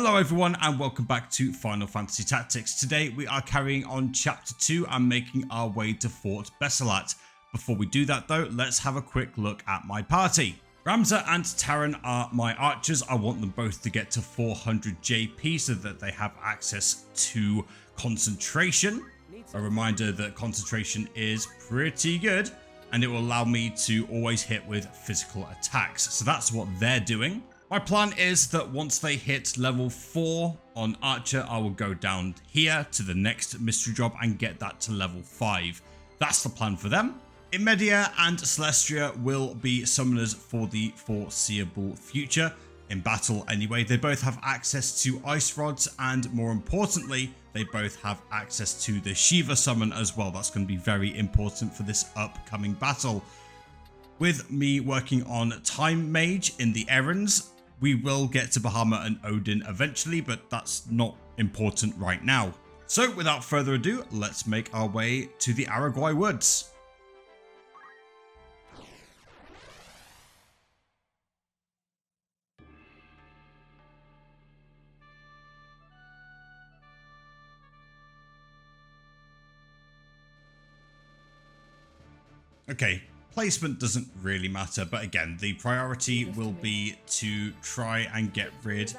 Hello everyone and welcome back to Final Fantasy Tactics. Today we are carrying on chapter 2 and making our way to Fort Besalat. Before we do that though, let's have a quick look at my party. Ramza and Taran are my archers. I want them both to get to 400 JP so that they have access to concentration. A reminder that concentration is pretty good and it will allow me to always hit with physical attacks. So that's what they're doing. My plan is that once they hit level 4 on Archer, I will go down here to the next mystery job and get that to level 5. That's the plan for them. Imedia and Celestia will be summoners for the foreseeable future. In battle anyway, they both have access to ice rods and more importantly, they both have access to the Shiva summon as well. That's going to be very important for this upcoming battle. With me working on Time Mage in the errands, we will get to Bahama and Odin eventually, but that's not important right now. So without further ado, let's make our way to the Araguay Woods. Okay. Placement doesn't really matter, but again, the priority will be to try and get rid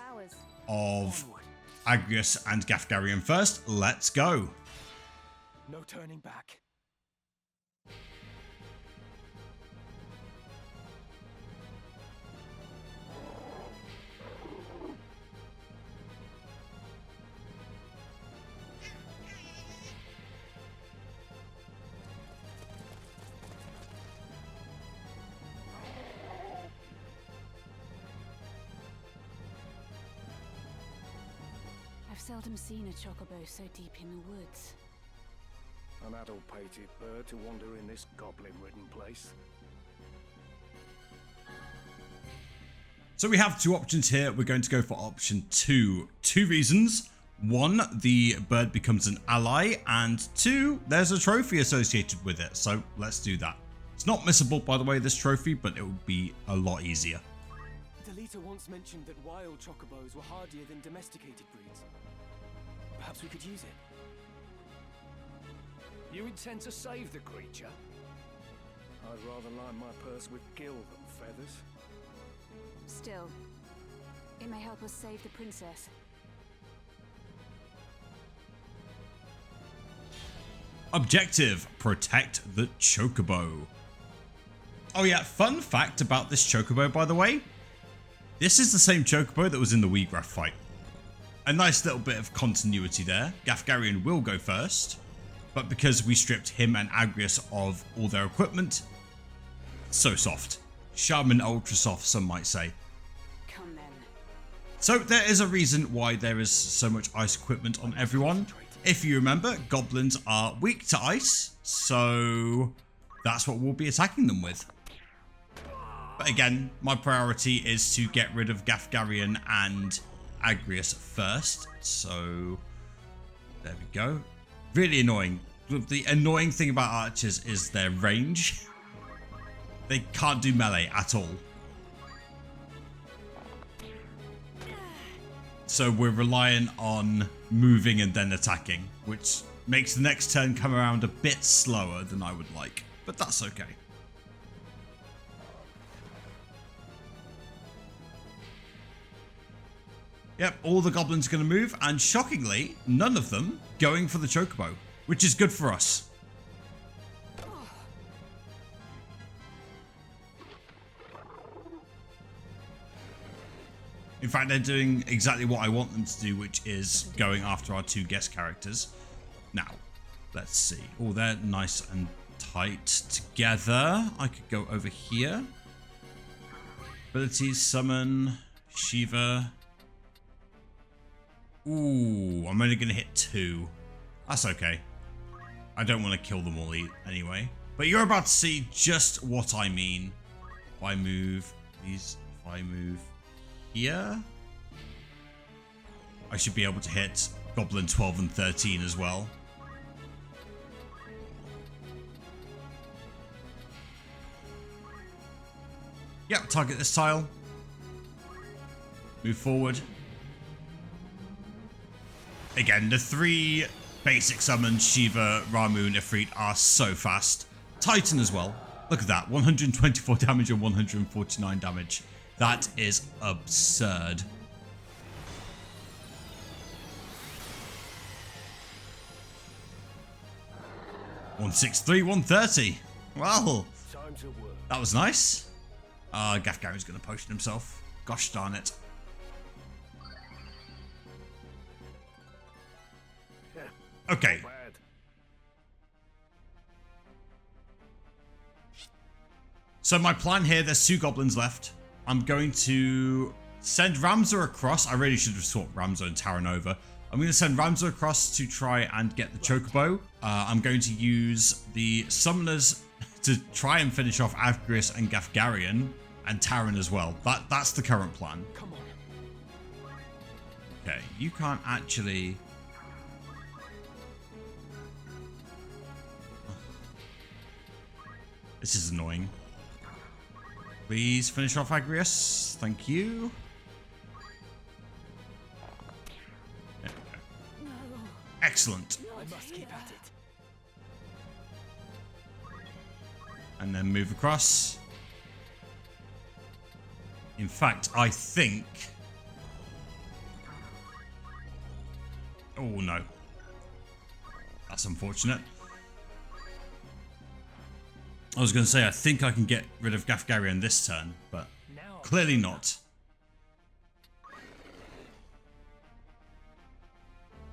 of Agrius and Gafgarian first. Let's go. No turning back. Seldom seen a chocobo so deep in the woods. An adult-pated bird to wander in this goblin-ridden place. So we have two options here. We're going to go for option 2. 2 reasons. 1, the bird becomes an ally, and 2, there's a trophy associated with it. So let's do that. It's not missable, by the way, this trophy, but it would be a lot easier. Delita once mentioned that wild chocobos were hardier than domesticated breeds. Perhaps we could use it. You intend to save the creature? I'd rather line my purse with gil than feathers. Still, it may help us save the princess. Objective: protect the chocobo. Oh yeah, fun fact about this chocobo, by the way. This is the same chocobo that was in the Wheatgrass fight. A nice little bit of continuity there. Gafgarian will go first, but because we stripped him and Agrius of all their equipment, so soft. Shaman ultra soft, some might say. Come then. So there is a reason why there is so much ice equipment on everyone. If you remember, goblins are weak to ice, so that's what we'll be attacking them with. But again, my priority is to get rid of Gafgarian and Agrius first. So there we go. Really annoying. The annoying thing about archers is their range. They can't do melee at all. So we're reliant on moving and then attacking, which makes the next turn come around a bit slower than I would like. But that's okay. Yep, all the goblins are going to move, and shockingly, none of them going for the chocobo, which is good for us. In fact, they're doing exactly what I want them to do, which is going after our 2 guest characters. Now, let's see. Oh, they're nice and tight together. I could go over here. Abilities, summon, Shiva. Ooh, I'm only going to hit 2. That's okay. I don't want to kill them all anyway. But you're about to see just what I mean. If I move these, if I move here, I should be able to hit Goblin 12 and 13 as well. Yep, target this tile. Move forward. Again, the 3 basic summons, Shiva, Ramuh, and Ifrit, are so fast. Titan as well. Look at that, 124 damage and 149 damage. That is absurd. $163, $130. Well, Time to work. that was nice. Gafgary's going to potion himself. Gosh darn it. Okay. Bad. So my plan here, there's 2 goblins left. I'm going to send Ramza across. I really should have swapped Ramza and Taran over. I'm going to send Ramza across to try and get the Chocobo. I'm going to use the Summoners to try and finish off Avgris and Gafgarian and Taran as well. That's the current plan. Come on. Okay, you can't actually... This is annoying. Please finish off Agrius. Thank you. There we go. Excellent. I must keep at it. And then move across. In fact, I think... Oh no. That's unfortunate. I was going to say, I think I can get rid of Gafgarian this turn, but clearly not.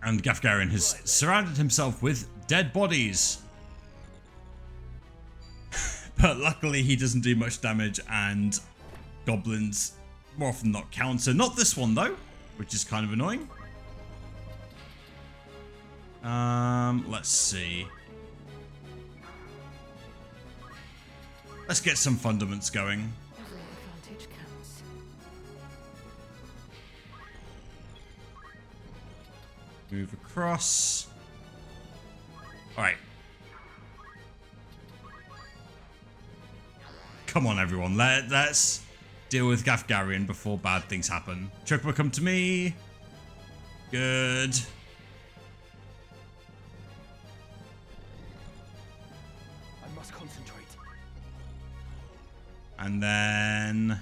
And Gafgarian has surrounded himself with dead bodies. But luckily he doesn't do much damage, and goblins more often than not counter. Not this one though, which is kind of annoying. Let's see. Let's get some fundaments going. Every advantage counts. Move across. Alright. Come on, everyone. Let's deal with Gafgarian before bad things happen. Chocobo, come to me. Good. I must concentrate. And then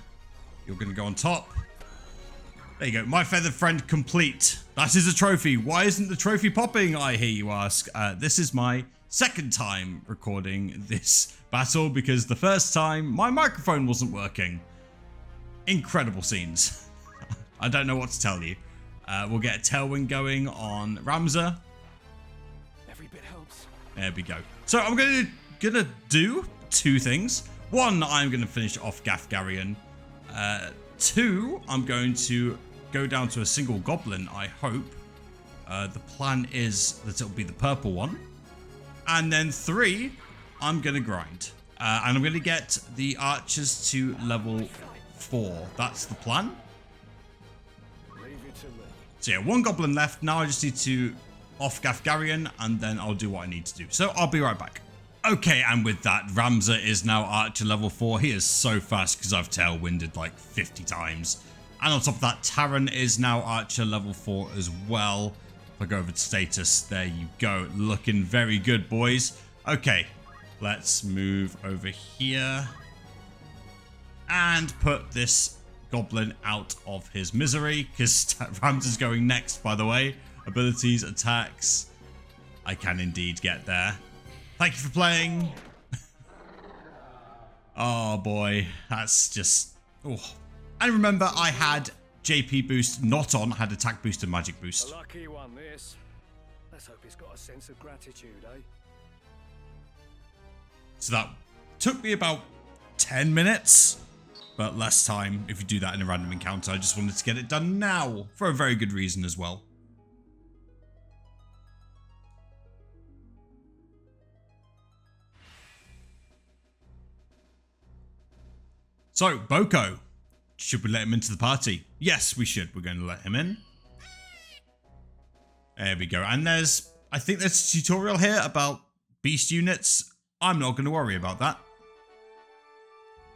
you're going to go on top. There you go. My feathered friend complete. That is a trophy. Why isn't the trophy popping, I hear you ask? This is my second time recording this battle because the first time my microphone wasn't working. Incredible scenes. I don't know what to tell you. We'll get a tailwind going on Ramza. Every bit helps. There we go. So I'm gonna do 2 things. 1, I'm going to finish off Gafgarian. 2, I'm going to go down to a single goblin, I hope. The plan is that it'll be the purple one. And then 3, I'm going to grind. And I'm going to get the archers to level 4. That's the plan. Leave it to me. So yeah, 1 goblin left. Now I just need to off Gafgarian, and then I'll do what I need to do. So I'll be right back. Okay, and with that, Ramza is now Archer level 4. He is so fast because I've tailwinded like 50 times. And on top of that, Taran is now Archer level 4 as well. If I go over to status, there you go. Looking very good, boys. Okay, let's move over here. And put this goblin out of his misery, because Ramza's going next, by the way. Abilities, attacks. I can indeed get there. Thank you for playing. Oh boy, that's just... Oh. And remember, I had JP boost not on, I had attack boost and magic boost. A lucky one, this. Let's hope it's got a sense of gratitude, eh? So that took me about 10 minutes, but less time if you do that in a random encounter. I just wanted to get it done now, for a very good reason as well. So, Boko. Should we let him into the party? Yes, we should. We're going to let him in. There we go. And there's... I think there's a tutorial here about beast units. I'm not going to worry about that.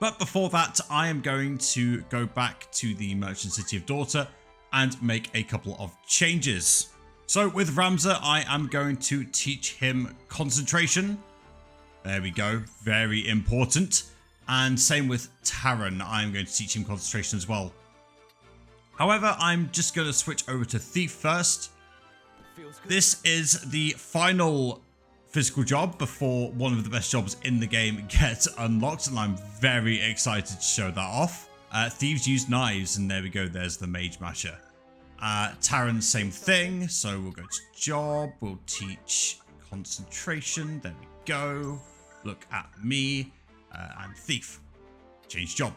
But before that, I am going to go back to the Merchant City of Daughter and make a couple of changes. So with Ramza, I am going to teach him concentration. There we go. Very important. And same with Taran. I'm going to teach him concentration as well. However, I'm just going to switch over to Thief first. This is the final physical job before one of the best jobs in the game gets unlocked, and I'm very excited to show that off. Thieves use knives, and there we go. There's the Mage Masher. Taran, same thing. So we'll go to job. We'll teach concentration. There we go. Look at me. And Thief. Change job.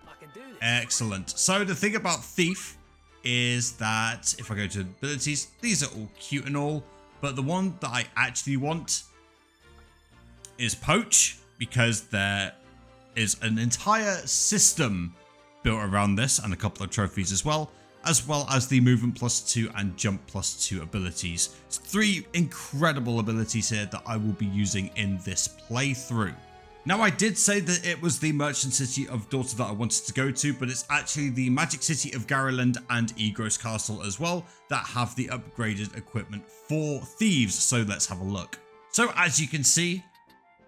I can do this. Excellent. So the thing about Thief is that if I go to abilities, these are all cute and all, but the one that I actually want is Poach, because there is an entire system built around this and a couple of trophies as well as the movement +2 and jump +2 abilities. It's 3 incredible abilities here that I will be using in this playthrough. Now, I did say that it was the Merchant City of Daughter that I wanted to go to, but it's actually the Magic City of Garryland and Egros Castle as well that have the upgraded equipment for thieves. So let's have a look. So as you can see,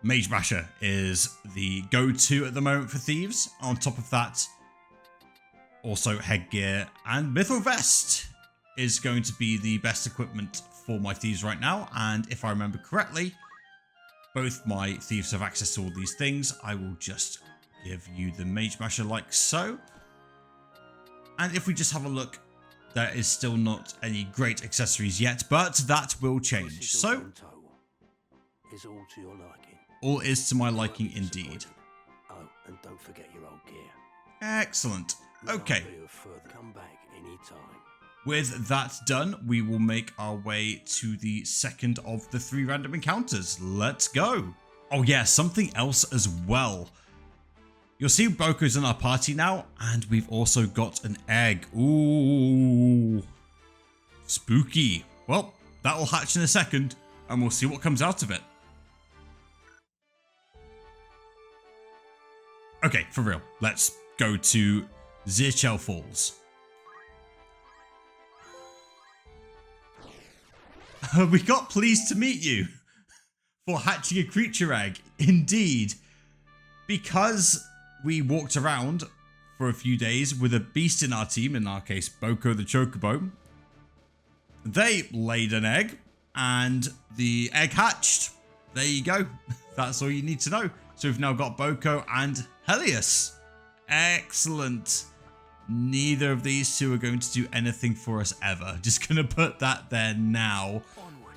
Mage Masher is the go-to at the moment for thieves. On top of that, also headgear and Mithril Vest is going to be the best equipment for my thieves right now. And if I remember correctly, both my thieves have access to all these things. I will just give you the Mage Masher like so. And if we just have a look, there is still not any great accessories yet, but that will change. So, Is all to your liking. all is to my liking indeed. Oh, and don't forget your old gear. Excellent. Okay. Come back anytime. With that done, we will make our way to the second of the 3 random encounters. Let's go. Oh yeah, something else as well. You'll see Boko's in our party now, and we've also got an egg. Ooh. Spooky. Well, that will hatch in a second, and we'll see what comes out of it. Okay, for real. Let's go to Zeirchele Falls. We got pleased to meet you for hatching a creature egg. Indeed. Because we walked around for a few days with a beast in our team, in our case, Boko the Chocobo, they laid an egg and the egg hatched. There you go. That's all you need to know. So we've now got Boko and Helios. Excellent. Neither of these two are going to do anything for us ever. Just going to put that there now. Onward.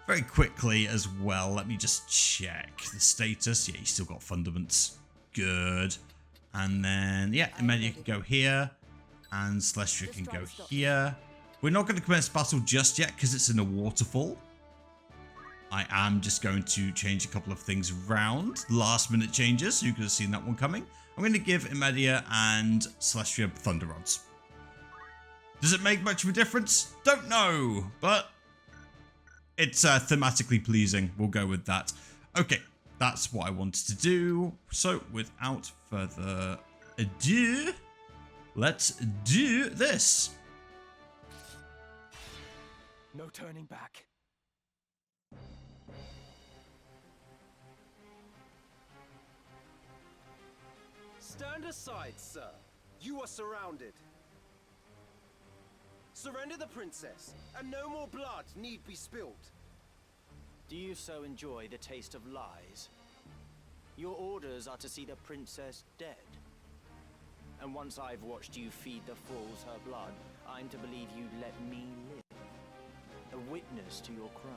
Very quickly as well. Let me just check the status. Yeah, you still got fundaments. Good. And then, yeah, Ovelia can go here. And Celestia can go here. We're not going to commence battle just yet because it's in a waterfall. I am just going to change a couple of things around. Last minute changes. You could have seen that one coming. I'm going to give Ovelia and Celestia Thunder Rods. Does it make much of a difference? Don't know, but it's thematically pleasing. We'll go with that. Okay, that's what I wanted to do. So without further ado, let's do this. No turning back. Stand aside, sir. You are surrounded. Surrender the princess, and no more blood need be spilt. Do you so enjoy the taste of lies? Your orders are to see the princess dead. And once I've watched you feed the fools her blood, I'm to believe you'd let me live. A witness to your crime.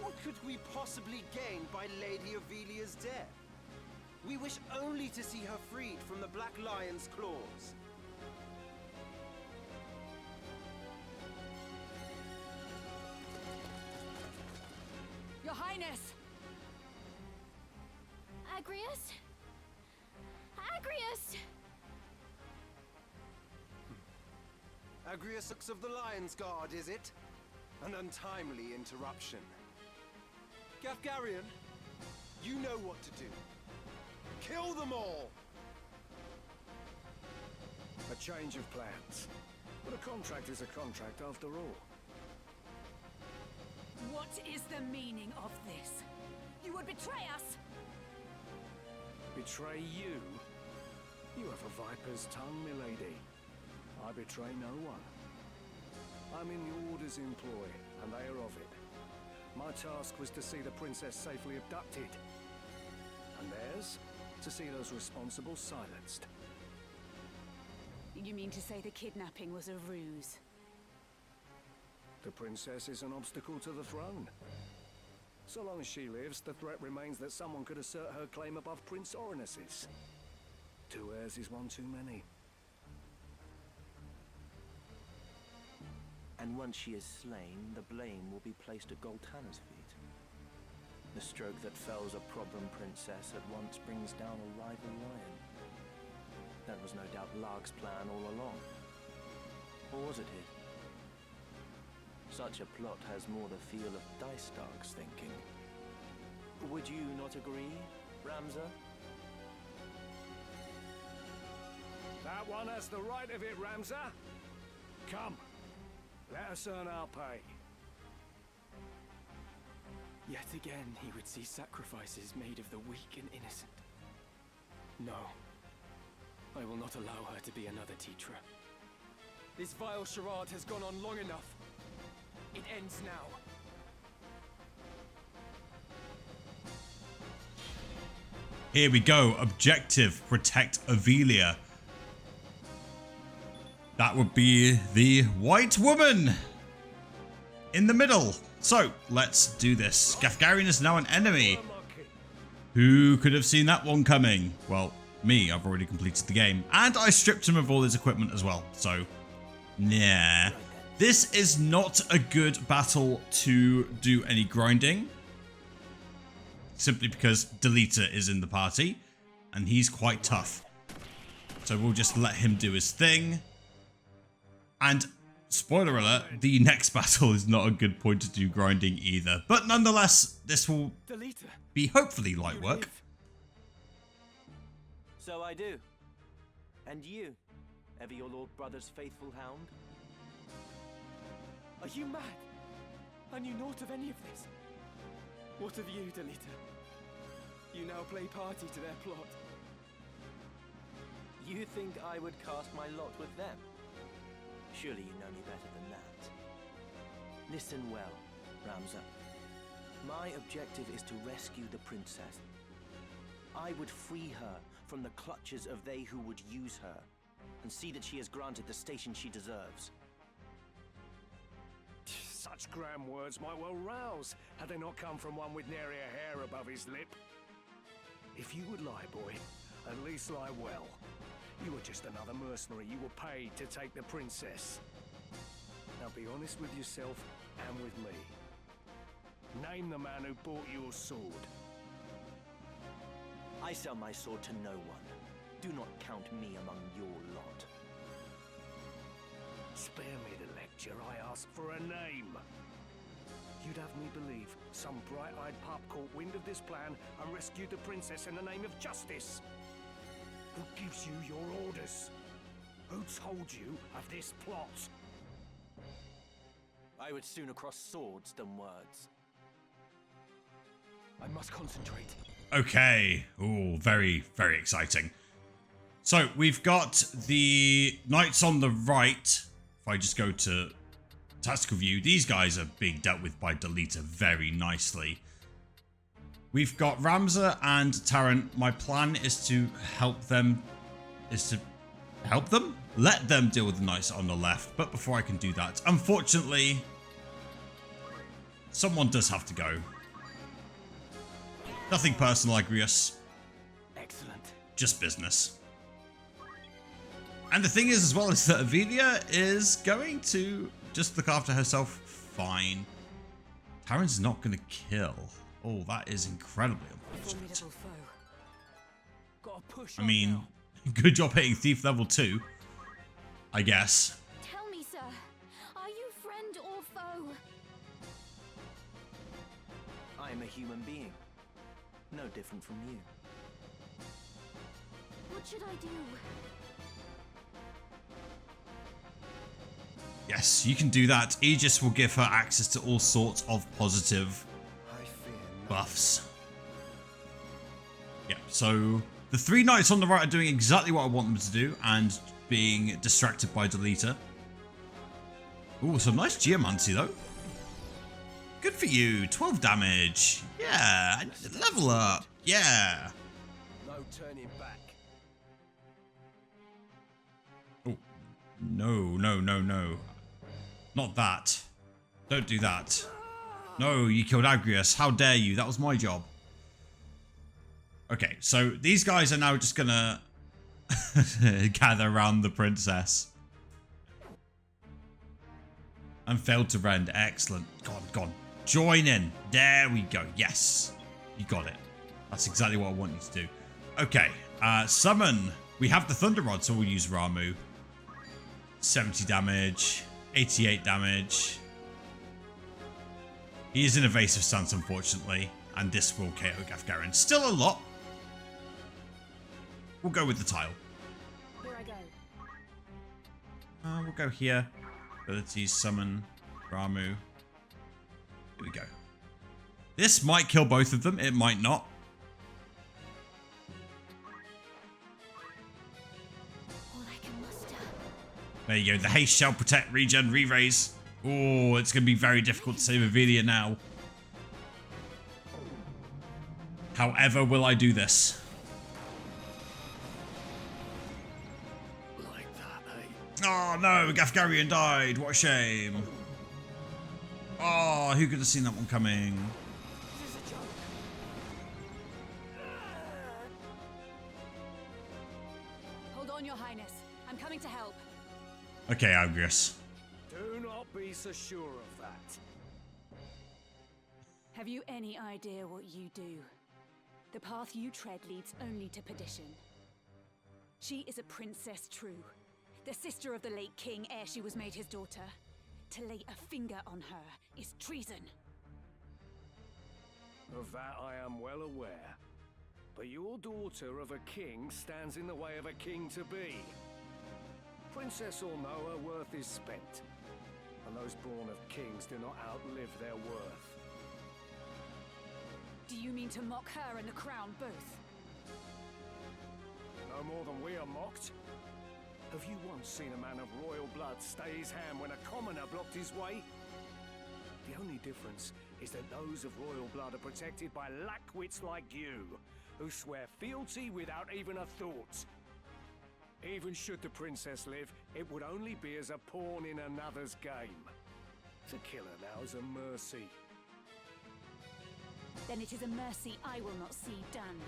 What could we possibly gain by Lady Ovelia's death? We wish only to see her freed from the Black Lion's claws. Your Highness! Agrius? Agrius! Agrius of the Lion's Guard, is it? An untimely interruption. Gafgarion, you know what to do. Kill them all! A change of plans. But a contract is a contract after all. What is the meaning of this? You would betray us! Betray you? You have a viper's tongue, milady. I betray no one. I'm in the Order's employ, and they are of it. My task was to see the princess safely abducted. And theirs? To see those responsible silenced. You mean to say the kidnapping was a ruse? The princess is an obstacle to the throne. So long as she lives, the threat remains that someone could assert her claim above Prince Oranus's. 2 heirs is one too many. And once she is slain, the blame will be placed at Goltana's feet. The stroke that fells a problem princess at once brings down a rival lion. That was no doubt Larg's plan all along. Or was it his? Such a plot has more the feel of Dice Dark's thinking. Would you not agree, Ramza? That one has the right of it, Ramza. Come, let us earn our pay. Yet again, he would see sacrifices made of the weak and innocent. No. I will not allow her to be another Tetra. This vile charade has gone on long enough. It ends now. Here we go. Objective: protect Ovelia. That would be the white woman in the middle. So let's do this. Gafgarian is now an enemy. Who could have seen that one coming? Well, me. I've already completed the game, and I stripped him of all his equipment as well. So, nah. This is not a good battle to do any grinding. Simply because Delita is in the party, and he's quite tough. So we'll just let him do his thing. And spoiler alert, the next battle is not a good point to do grinding either. But nonetheless, this will Delita, be hopefully light you work. live. So I do. And you, ever your lord brother's faithful hound? Are you mad? I knew naught of any of this. What of you, Delita? You now play party to their plot. You think I would cast my lot with them? Surely you know me better than that. Listen well, Ramza. My objective is to rescue the princess. I would free her from the clutches of they who would use her, and see that she is granted the station she deserves. Such grand words might well rouse, had they not come from one with nary a hair above his lip. If you would lie, boy, at least lie well. You were just another mercenary. You were paid to take the princess. Now be honest with yourself and with me. Name the man who bought your sword. I sell my sword to no one. Do not count me among your lot. Spare me the lecture. I asked for a name. You'd have me believe some bright-eyed pup caught wind of this plan and rescued the princess in the name of justice. Who gives you your orders? Who told you of this plot? I would sooner cross swords than words. I must concentrate. Okay. Oh, very, very exciting. So we've got the knights on the right. If I just go to tactical view, these guys are being dealt with by Delita very nicely. We've got Ramza and Tarrant. My plan is to help them. Let them deal with the knights on the left. But before I can do that, unfortunately, someone does have to go. Nothing personal, Agrius. Excellent. Just business. And the thing is, as well, is that Ovelia is going to just look after herself fine. Tarrant's not going to kill. Oh, that is incredibly unfortunate. Formidable foe. Gotta push I on mean, now. good job hitting Thief level 2, I guess. Tell me, sir, are you friend or foe? I am a human being. No different from you. What should I do? Yes, you can do that. Aegis will give her access to all sorts of positive I fear nothing. buffs. Yeah, so the 3 knights on the right are doing exactly what I want them to do and being distracted by Delita. Ooh, some nice geomancy though. Good for you. 12 damage. Yeah, level up. Yeah. No turning back. Oh, no, no, no, no. Not that. Don't do that. No, you killed Agrius. How dare you? That was my job. Okay, so these guys are now just gonna gather around the princess. And failed to rend. Excellent. Go on, go on. Join in. There we go. Yes. You got it. That's exactly what I want you to do. Okay. Summon. We have the Thunder Rod, so we'll use Ramuh. 70 damage. 88 damage. He is in evasive stance, unfortunately. And this will KO Gafgarin. Still a lot. We'll go with the tile. Here I go. We'll go here. Abilities, summon, Ramuh. Here we go. This might kill both of them. It might not. All I can muster. There you go. The haste shall protect, regen, re-raise. Oh, it's going to be very difficult to save Ovelia now. However, will I do this? Like that, eh? Oh no, Gafgarian died. What a shame. Oh, who could have seen that one coming? This is a joke. Hold on, Your Highness. I'm coming to help. Okay, Agrius. Do not be so sure of that. Have you any idea what you do? The path you tread leads only to perdition. She is a princess true, the sister of the late king ere she was made his daughter. To lay a finger on her is treason. Of that I am well aware. But your daughter of a king stands in the way of a king to be. Princess or no, her worth is spent. And those born of kings do not outlive their worth. Do you mean to mock her and the crown both? No more than we are mocked. Have you once seen a man of royal blood stay his hand when a commoner blocked his way? The only difference is that those of royal blood are protected by lackwits like you, who swear fealty without even a thought. Even should the princess live, it would only be as a pawn in another's game. To kill her now is a mercy. Then it is a mercy I will not see done.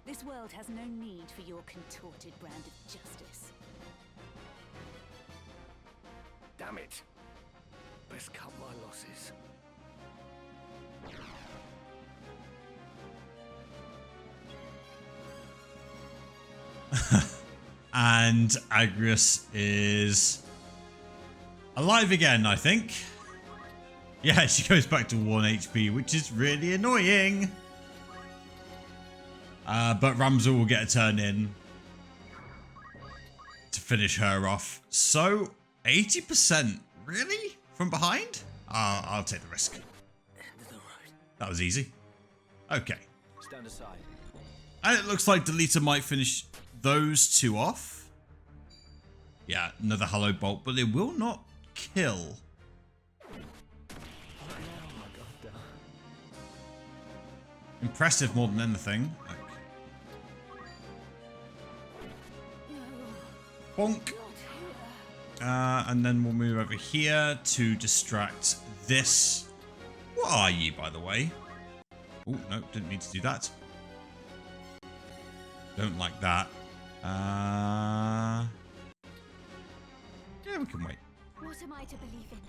This world has no need for your contorted brand of justice. Damn it! Best cut my losses. And Agrius is alive again, I think. Yeah, she goes back to 1 HP, which is really annoying. But Ramsel will get a turn in to finish her off. So, 80%, really? From behind? I'll take the risk. End of the road. That was easy. Okay. Stand aside. And it looks like Delita might finish those two off. Yeah, another Hollow Bolt, but it will not kill. Impressive more than anything. Bonk. And then we'll move over here to distract this. What are you, by the way? Oh, no, didn't need to do that. Don't like that. Yeah, we can wait. What am I to believe in?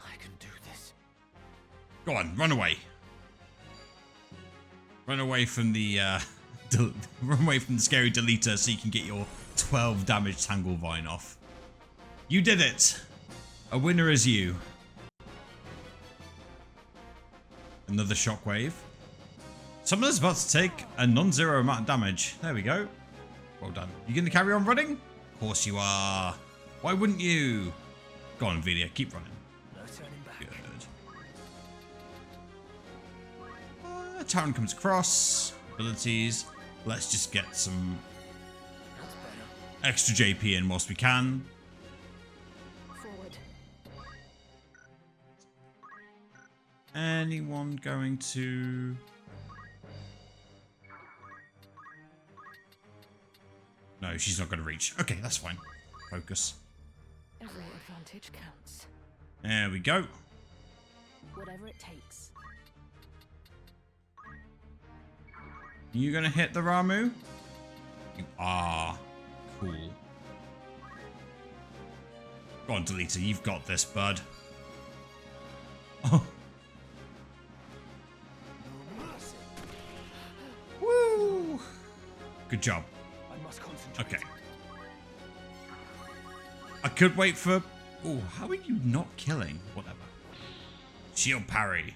I can do this. Go on, run away. Run away from the run away from the scary Delita so you can get your 12 damage Tanglevine off. You did it. A winner is you. Another shockwave. Someone's about to take a non-zero amount of damage. There we go. Well done. You going to carry on running? Of course you are. Why wouldn't you? Go on, Ovelia. Keep running. No turning back. Good. Taran comes across. Abilities. Let's just get some extra JP in whilst we can. Forward. Anyone going to... No, she's not going to reach. Okay, that's fine. Focus. Every advantage counts. There we go. Whatever it takes. You going to hit the Ramuh? You are. Cool. Go on, Delita. You've got this, bud. Oh. Woo! Good job. I must concentrate. Okay. I could wait for... Oh, how are you not killing? Whatever. Shield parry.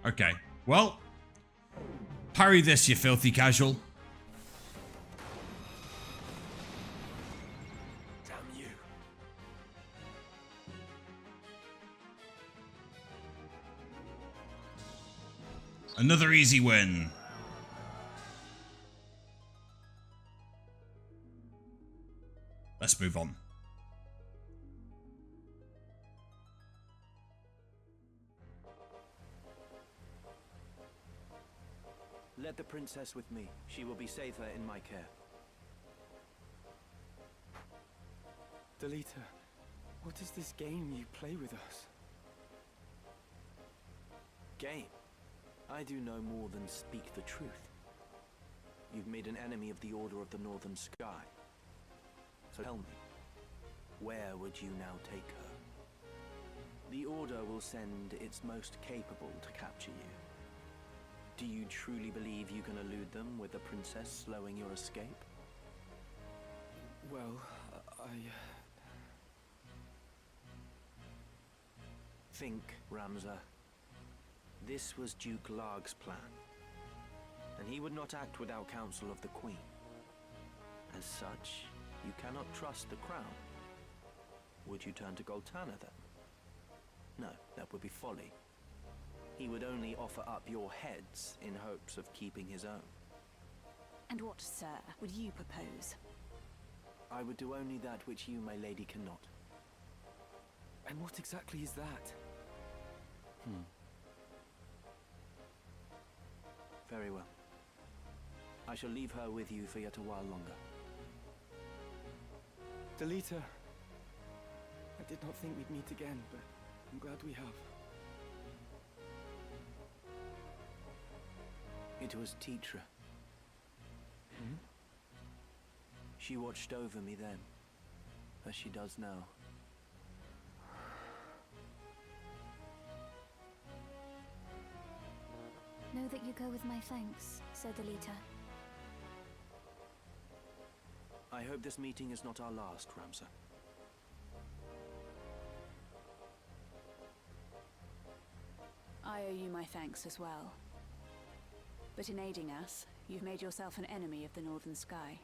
Okay. Well. Parry this, you filthy casual. Damn you. Another easy win. Let's move on. Let the princess with me. She will be safer in my care. Delita, what is this game you play with us? Game? I do no more than speak the truth. You've made an enemy of the Order of the Northern Sky. So tell me, where would you now take her? The Order will send its most capable to capture you. Do you truly believe you can elude them with the princess slowing your escape? Well, Think, Ramza. This was Duke Larg's plan, and he would not act without counsel of the Queen. As such, you cannot trust the crown. Would you turn to Goltana then? No, that would be folly. He would only offer up your heads in hopes of keeping his own. And what, sir, would you propose? I would do only that which you, my lady, cannot. and what exactly is that? Very well. I shall leave her with you for yet a while longer. Delita. I did not think we'd meet again, but I'm glad we have. It was Tetra. She watched over me then, as she does now. Know that you go with my thanks, Sir Delita. I hope this meeting is not our last, Ramza. I owe you my thanks as well. But in aiding us, you've made yourself an enemy of the Northern Sky.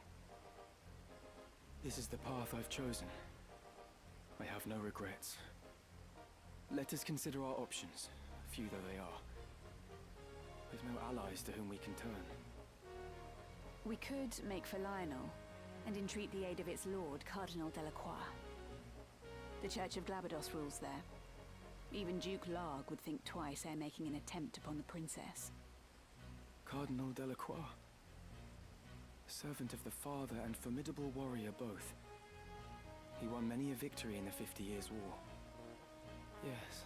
This is the path I've chosen. I have no regrets. Let us consider our options, few though they are. We've no allies to whom we can turn. We could make for Lionel, and entreat the aid of its lord, Cardinal Delacroix. The Church of Glabados rules there. Even Duke Larg would think twice ere making an attempt upon the princess. Cardinal Delacroix. Servant of the Father and formidable warrior both. He won many a victory in the 50 Years' War. Yes.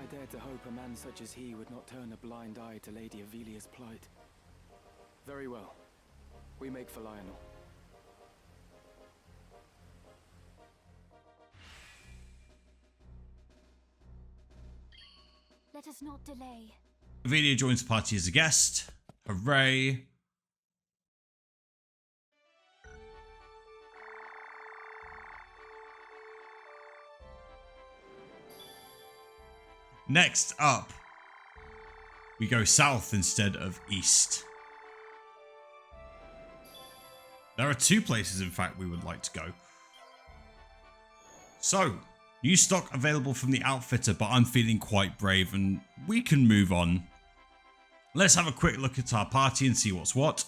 I dared to hope a man such as he would not turn a blind eye to Lady Ovelia's plight. Very well. We make for Lionel. Let us not delay. Ovelia joins the party as a guest. Hooray. Next up, we go south instead of east. There are 2 places, in fact, we would like to go. So, new stock available from the outfitter, but I'm feeling quite brave and we can move on. Let's have a quick look at our party and see what's what.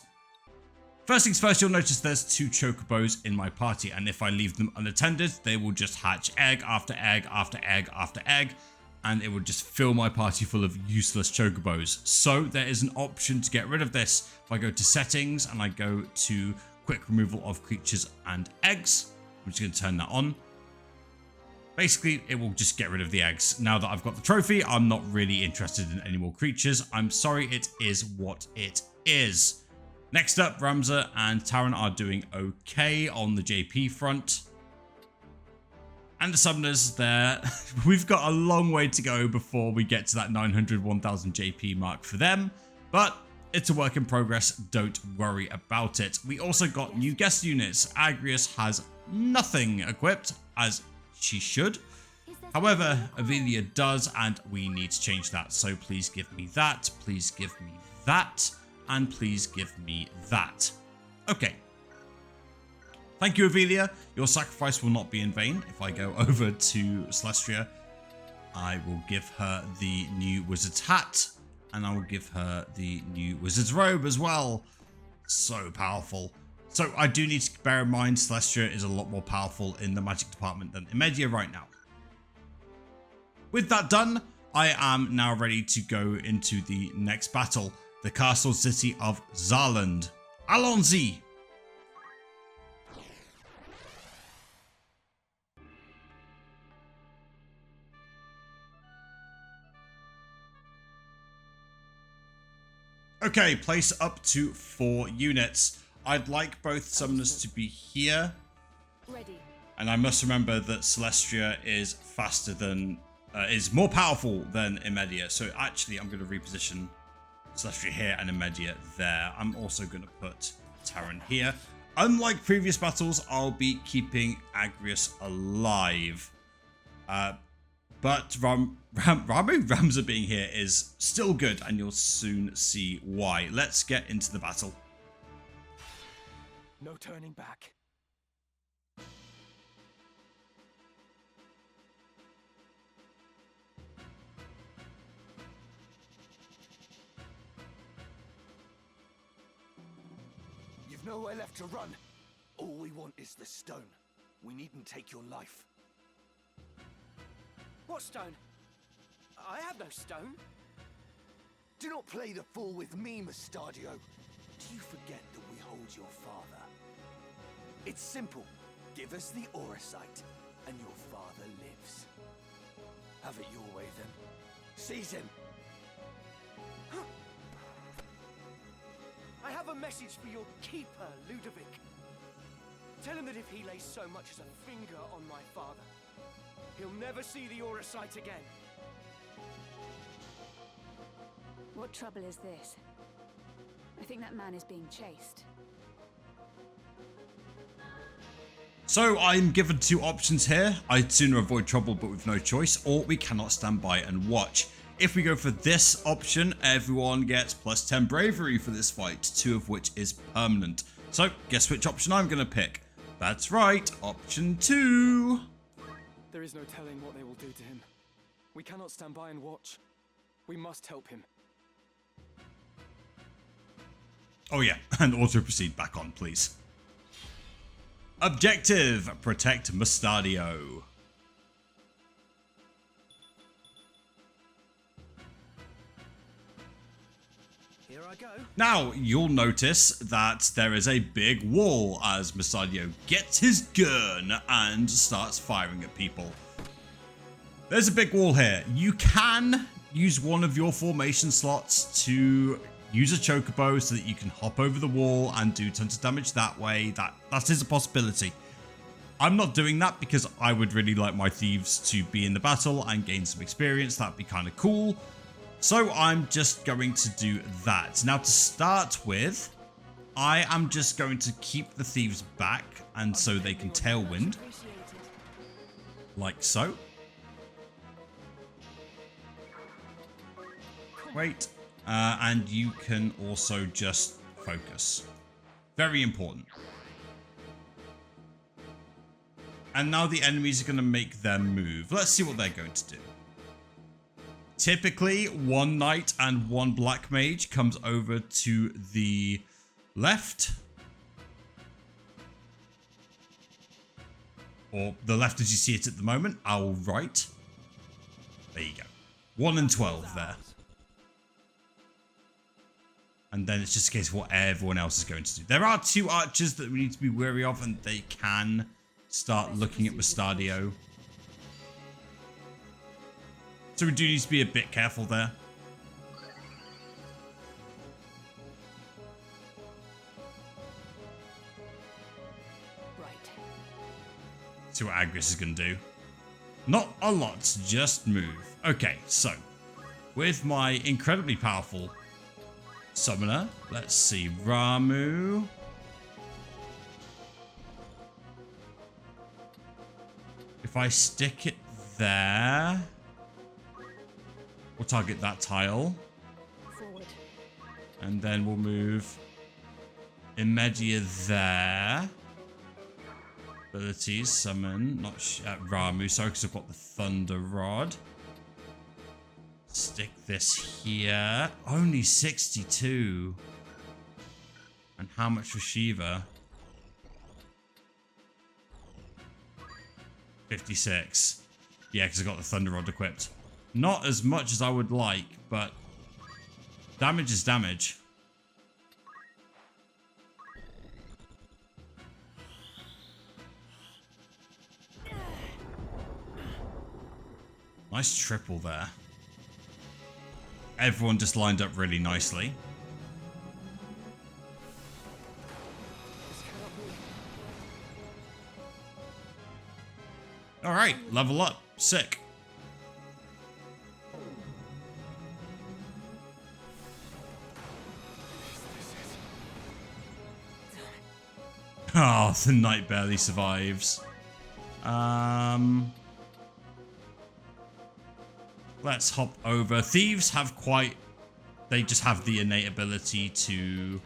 First things first, you'll notice there's 2 chocobos in my party, and if I leave them unattended, they will just hatch egg after egg after egg after egg, and it will just fill my party full of useless chocobos. So there is an option to get rid of this. If I go to settings and I go to quick removal of creatures and eggs, I'm just going to turn that on. Basically, it will just get rid of the eggs. Now that I've got the trophy, I'm not really interested in any more creatures. I'm sorry, it is what it is. Next up, Ramuh and Taran are doing okay on the JP front. And the summoners there, we've got a long way to go before we get to that 900, 1000 JP mark for them. But it's a work in progress, don't worry about it. We also got new guest units. Agrius has nothing equipped, as she should. However, Ovelia does, and we need to change that. So please give me that, please give me that, and please give me that. Okay. Thank you, Ovelia. Your sacrifice will not be in vain. If I go over to Celestia, I will give her the new wizard's hat, and I will give her the new wizard's robe as well. So powerful. So I do need to bear in mind Celestia is a lot more powerful in the magic department than Imedia right now. With that done, I am now ready to go into the next battle, the castle city of Zaland. Allons-y! Okay, place up to 4 units. I'd like both summoners to be here. Ready. And I must remember that Celestia is faster than, is more powerful than Imedia. So actually, I'm going to reposition Celestia here and Imedia there. I'm also going to put Taran here. Unlike previous battles, I'll be keeping Agrius alive. But Ramuh being here is still good, and you'll soon see why. Let's get into the battle. No turning back. You've nowhere left to run. All we want is the stone. We needn't take your life. What stone? I have no stone. Do not play the fool with me, Mustadio. Do you forget that we hold your father? It's simple. Give us the Auracite, and your father lives. Have it your way, then. Seize him! I have a message for your keeper, Ludovic. Tell him that if he lays so much as a finger on my father, he'll never see the Auracite again. What trouble is this? I think that man is being chased. So I'm given 2 options here. I'd sooner avoid trouble but with no choice, or we cannot stand by and watch. If we go for this option, everyone gets plus 10 bravery for this fight, 2 of which is permanent. So guess which option I'm going to pick? That's right, option 2. There is no telling what they will do to him. We cannot stand by and watch. We must help him. Oh yeah, and auto proceed back on, please. Objective, protect Mustadio. Here I go. Now, you'll notice that there is a big wall as Mustadio gets his gun and starts firing at people. There's a big wall here. You can use one of your formation slots to use a chocobo so that you can hop over the wall and do tons of damage that way. That is a possibility. I'm not doing that because I would really like my thieves to be in the battle and gain some experience. That'd be kind of cool. So I'm just going to do that. Now to start with, I am just going to keep the thieves back and so they can tailwind. Like so. Wait. And you can also just focus. Very important. And now the enemies are going to make their move. Let's see what they're going to do. Typically, one knight and one black mage comes over to the left. Or the left as you see it at the moment. Our right. There you go. 1 and 12 there. And then it's just a case of what everyone else is going to do. There are 2 archers that we need to be wary of, and they can start looking at Mustadio. So we do need to be a bit careful there. Right. See what Agris is going to do. Not a lot, just move. Okay, so with my incredibly powerful summoner, let's see, Ramuh. If I stick it there, we'll target that tile. Forward. And then we'll move Ovelia there. Abilities, summon, not Ramuh, sorry, because I've got the Thunder Rod. Stick this here. Only 62. And how much for Shiva? 56. Yeah, because I got the Thunder Rod equipped. Not as much as I would like, but damage is damage. Nice triple there. Everyone just lined up really nicely. All right, level up. Sick. Oh, the knight barely survives. Let's hop over. Thieves have quite... They just have the innate ability to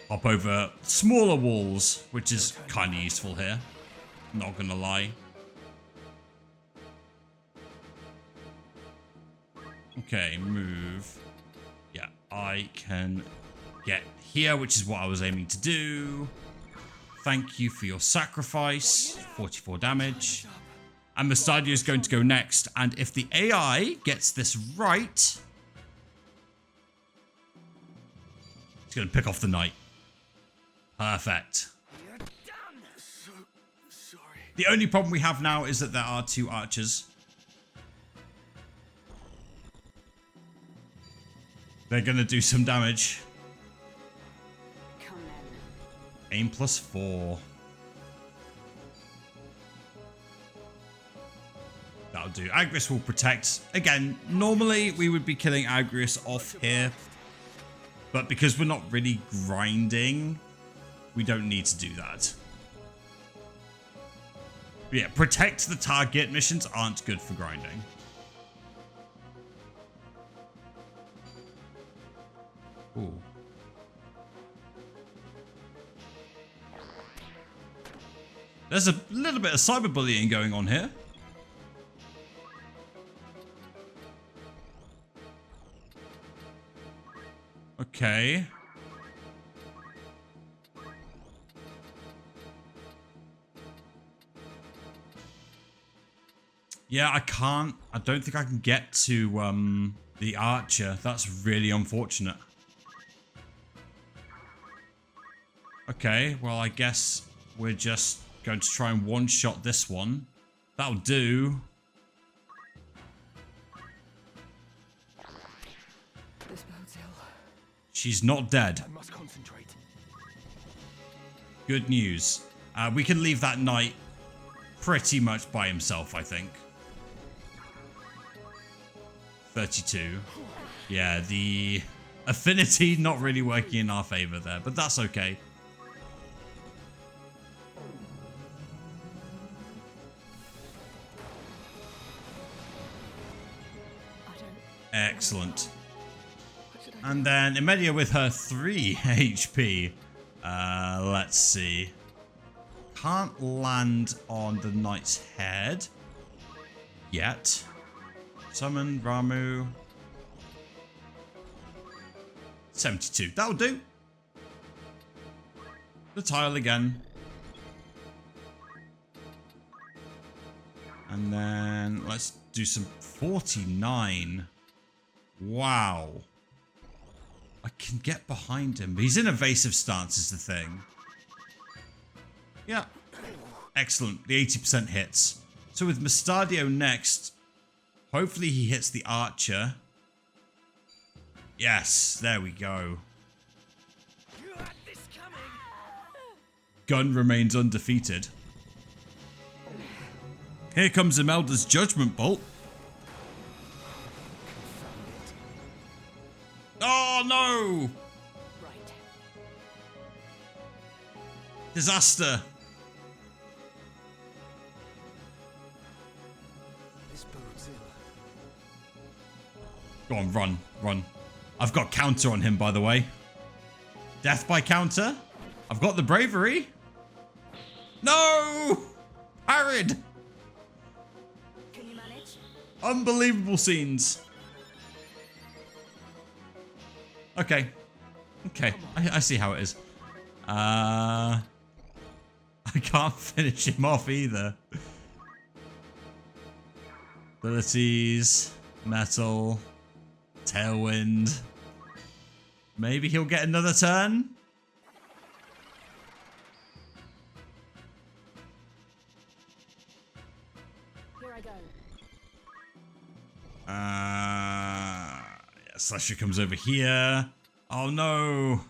hop over smaller walls, which is kind of useful here. Not gonna lie. Okay, move. Yeah, I can get here, which is what I was aiming to do. Thank you for your sacrifice. 44 damage. And Mustadio is going to go next. And if the AI gets this right, it's going to pick off the knight. Perfect. So sorry. The only problem we have now is that there are 2 archers. They're going to do some damage. Come then. Aim +4. That'll do. Agris will protect. Again, normally we would be killing Agris off here. But because we're not really grinding, we don't need to do that. But yeah, protect the target missions aren't good for grinding. Ooh. There's a little bit of cyberbullying going on here. Okay. Yeah, I don't think I can get to the archer. That's really unfortunate. Okay, well, I guess we're just going to try and one-shot this one. That'll do. This bodes ill. She's not dead. I must concentrate. Good news. We can leave that knight pretty much by himself, I think. 32. Yeah, the affinity not really working in our favor there, but that's okay. Excellent. And then Ovelia with her 3 HP. Let's see. Can't land on the Knight's Head yet. Summon Ramuh. 72. That'll do. The tile again. And then let's do some 49. Wow. I can get behind him. But he's in evasive stance is the thing. Yeah. Excellent. The 80% hits. So with Mustadio next, hopefully he hits the archer. Yes, there we go. Gun remains undefeated. Here comes Imelda's Judgment Bolt. Oh no! Right. Disaster. This bodes ill. Go on, run, run. I've got counter on him, by the way. Death by counter. I've got the bravery. No! Harried. Can you manage? Unbelievable scenes. Okay. Okay. I see how it is. I can't finish him off either. Abilities. Metal. Tailwind. Maybe he'll get another turn. Here I go. Yeah, Slasher comes over here. Oh no.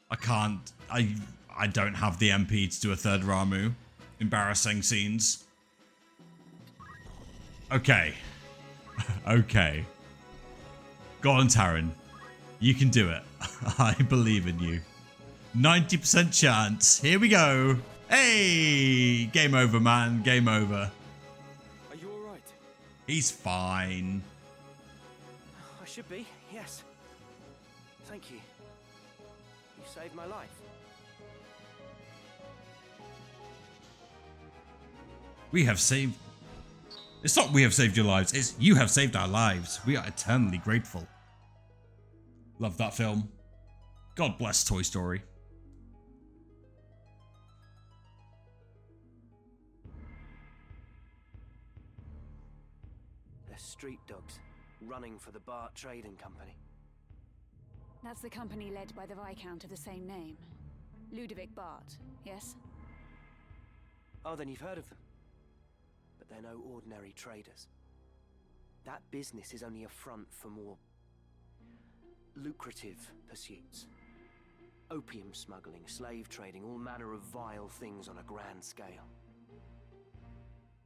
I can't. I don't have the MP to do a third Ramuh. Embarrassing scenes. Okay. Okay. Go on, Taryn. You can do it. I believe in you. 90% chance. Here we go. Hey! Game over, man. Game over. Are you alright? He's fine. I should be, yes. Thank you. You saved my life. We have saved... It's not we have saved your lives. It's you have saved our lives. We are eternally grateful. Love that film. God bless Toy Story. They're street dogs, running for the Bart Trading Company. That's the company led by the Viscount of the same name. Ludovic Bart, yes? Oh, then you've heard of them. But they're no ordinary traders. That business is only a front for more lucrative pursuits. Opium smuggling, slave trading, all manner of vile things on a grand scale.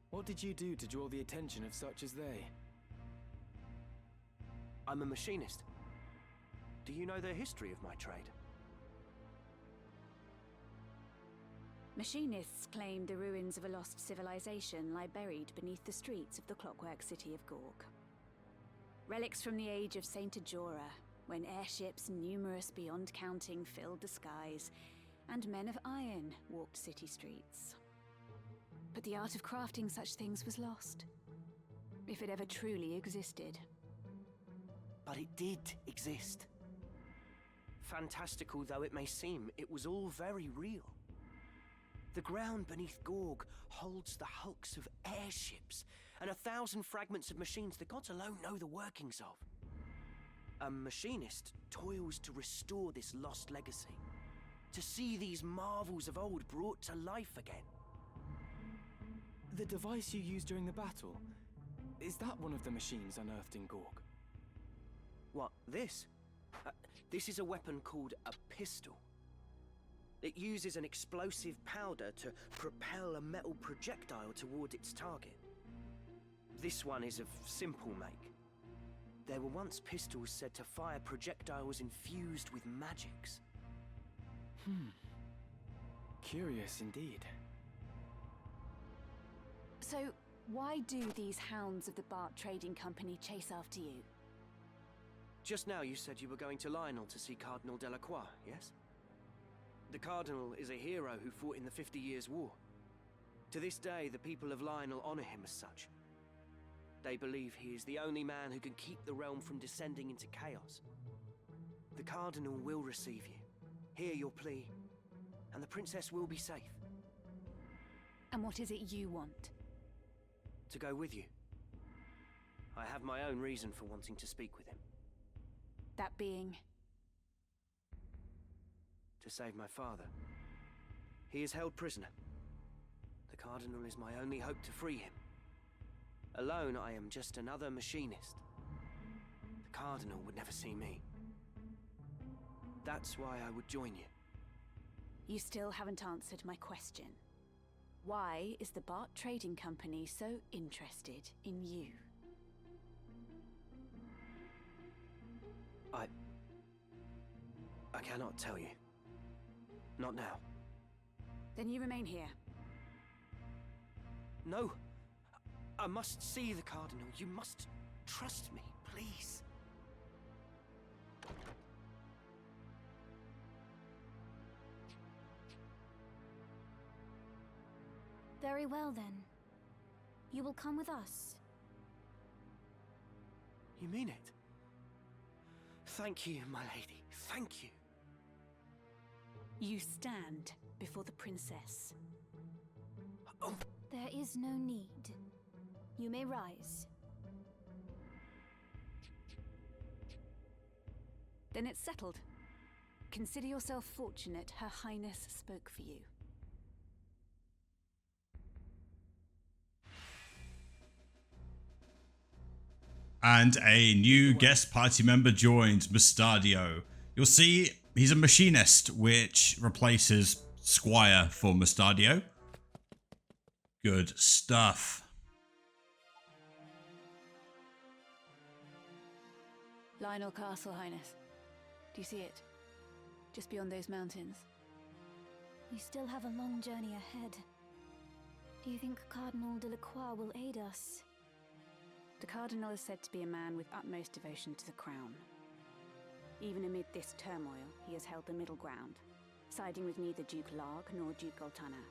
What did you do to draw the attention of such as they? I'm a machinist. Do you know the history of my trade? Machinists claim the ruins of a lost civilization lie buried beneath the streets of the clockwork city of Gork. Relics from the age of Saint Ajora, when airships numerous beyond counting filled the skies, and men of iron walked city streets. But the art of crafting such things was lost, if it ever truly existed. But it did exist. Fantastical though it may seem, it was all very real. The ground beneath Gorg holds the hulks of airships and 1,000 fragments of machines the gods alone know the workings of. A machinist toils to restore this lost legacy, to see these marvels of old brought to life again. The device you used during the battle, is that one of the machines unearthed in Gorg? What, this? This is a weapon called a pistol. It uses an explosive powder to propel a metal projectile toward its target. This one is of simple make. There were once pistols said to fire projectiles infused with magics. Curious indeed. So, why do these hounds of the Bart Trading Company chase after you? Just now you said you were going to Lionel to see Cardinal Delacroix, yes? The Cardinal is a hero who fought in the 50 Years' War. To this day, the people of Lionel honor him as such. They believe he is the only man who can keep the realm from descending into chaos. The Cardinal will receive you, hear your plea, and the princess will be safe. And what is it you want? To go with you. I have my own reason for wanting to speak with him. That being? To save my father. He is held prisoner. The Cardinal is my only hope to free him. Alone, I am just another machinist. The Cardinal would never see me. That's why I would join you. You still haven't answered my question. Why is the Bart Trading Company so interested in you? I cannot tell you. Not now. Then you remain here. No! I must see the Cardinal. You must trust me, please. Very well then. You will come with us. You mean it? Thank you, my lady. Thank you. You stand before the princess. Oh, There is no need. You may rise. Then it's settled. Consider yourself fortunate Her Highness spoke for you. And a new guest party member joins, Mustadio. You'll see he's a machinist, which replaces Squire for Mustadio. Good stuff. Lionel Castle, Highness. Do you see it? Just beyond those mountains. We still have a long journey ahead. Do you think Cardinal Delacroix will aid us? The Cardinal is said to be a man with utmost devotion to the crown. Even amid this turmoil, he has held the middle ground, siding with neither Duke Larg nor Duke Goltana.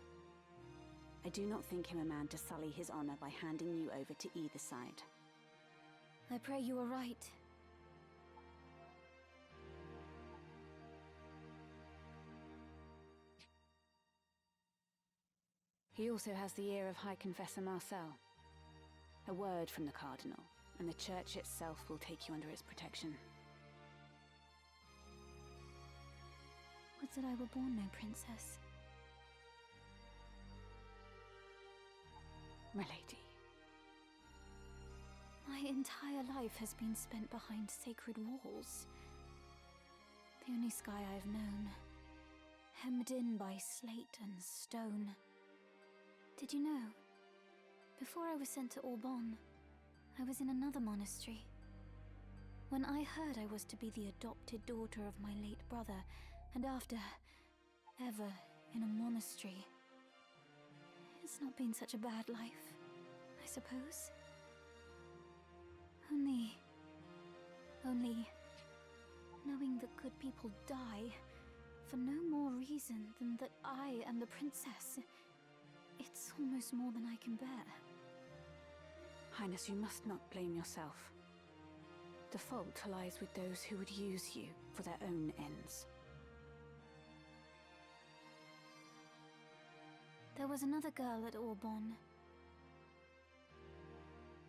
I do not think him a man to sully his honor by handing you over to either side. I pray you are right. He also has the ear of High Confessor Marcel. A word from the Cardinal, and the Church itself will take you under its protection. Would that I were born no princess. Milady. My entire life has been spent behind sacred walls. The only sky I've known, hemmed in by slate and stone. Did you know? Before I was sent to Auban, I was in another monastery. When I heard I was to be the adopted daughter of my late brother, and after, ever in a monastery, it's not been such a bad life, I suppose. Only, knowing that good people die for no more reason than that I am the princess, it's almost more than I can bear. Highness, you must not blame yourself. The fault lies with those who would use you for their own ends. There was another girl at Auban.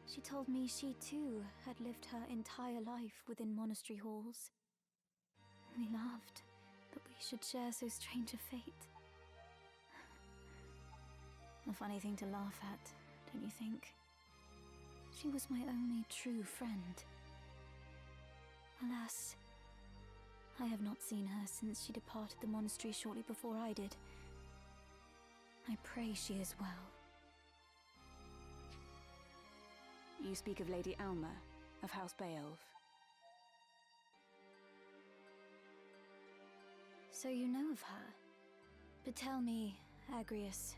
She told me she too had lived her entire life within monastery halls. We laughed that we should share so strange a fate. A funny thing to laugh at, don't you think? She was my only true friend. Alas, I have not seen her since she departed the monastery shortly before I did. I pray she is well. You speak of Lady Alma, of House Beowulf. So you know of her? But tell me, Agrius,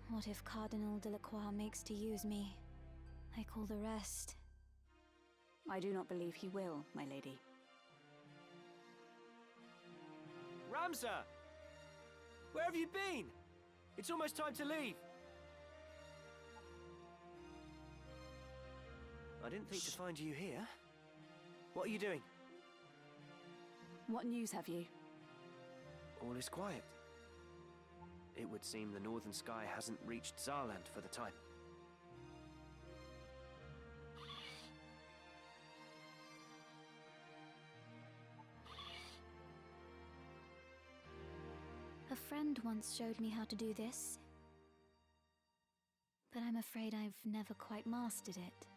what if Cardinal Delacroix makes to use me? I call the rest. I do not believe he will, my lady. Ramsar! Where have you been? It's almost time to leave. I didn't think to find you here. What are you doing? What news have you? All is quiet. It would seem the northern sky hasn't reached Zaland for the time. A friend once showed me how to do this, but I'm afraid I've never quite mastered it.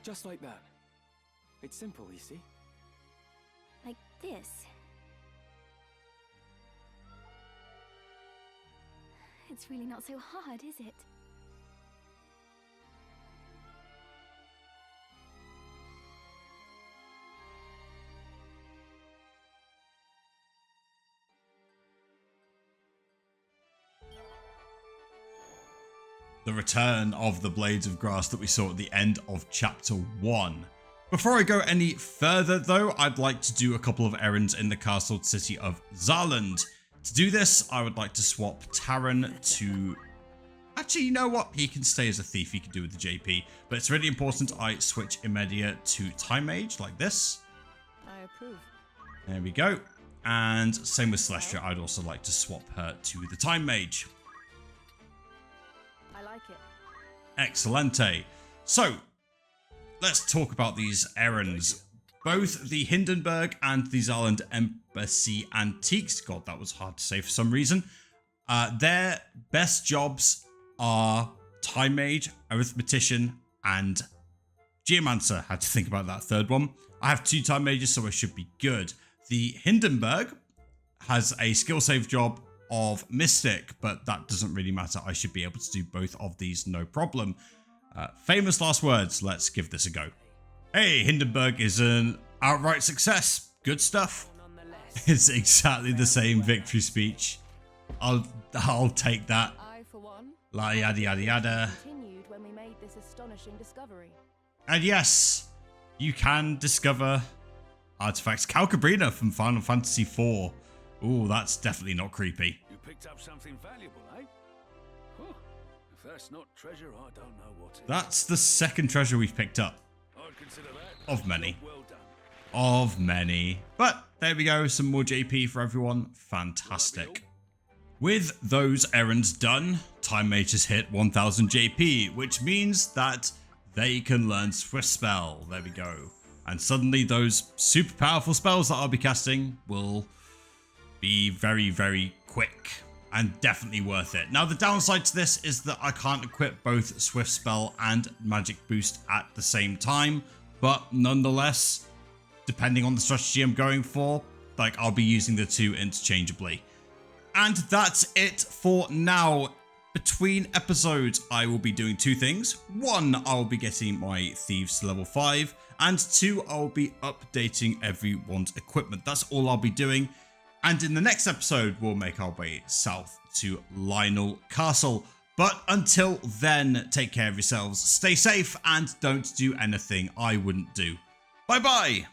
Just like that. It's simple, you see? Like this. It's really not so hard, is it? The return of the blades of grass that we saw at the end of chapter 1. Before I go any further though, I'd like to do a couple of errands in the castled city of Zaland. To do this, I would like to swap Taran to... Actually, you know what? He can stay as a thief, he can do with the JP. But it's really important I switch Ovelia to Time Mage, like this. I approve. There we go. And same with Celestia, I'd also like to swap her to the Time Mage. I like it. Excellente. So, let's talk about these errands. Both the Hindenburg and the Zaland Embassy Antiques, God, that was hard to say for some reason, their best jobs are Time Mage, Arithmetician, and Geomancer. Had to think about that third one. I have 2 Time Mages, so I should be good. The Hindenburg has a skill save job of Mystic, but that doesn't really matter. I should be able to do both of these no problem. Famous last words. Let's give this a go. Hey, Hindenburg is an outright success. Good stuff. It's exactly the same victory speech. I'll take that. I, for one, La yada yada yada. continued when we made this astonishing discovery. And yes, you can discover artifacts. Calcabrina from Final Fantasy IV. Ooh, that's definitely not creepy. You picked up something valuable, eh? Huh. If that's not treasure, I don't know what is. That's the second treasure we've picked up. I'd consider that Of many. well done. Of many. But there we go, some more JP for everyone. Fantastic. With those errands done, Time Mage has hit 1000 JP, which means that they can learn Swift Spell. There we go. And suddenly those super powerful spells that I'll be casting will be very, very quick and definitely worth it. Now, the downside to this is that I can't equip both Swift Spell and Magic Boost at the same time, but nonetheless, depending on the strategy I'm going for, like, I'll be using the 2 interchangeably. And that's it for now. Between episodes, I will be doing 2 things. 1, I'll be getting my Thieves to level 5, and 2, I'll be updating everyone's equipment. That's all I'll be doing. And in the next episode, we'll make our way south to Lionel Castle. But until then, take care of yourselves, stay safe, and don't do anything I wouldn't do. Bye-bye!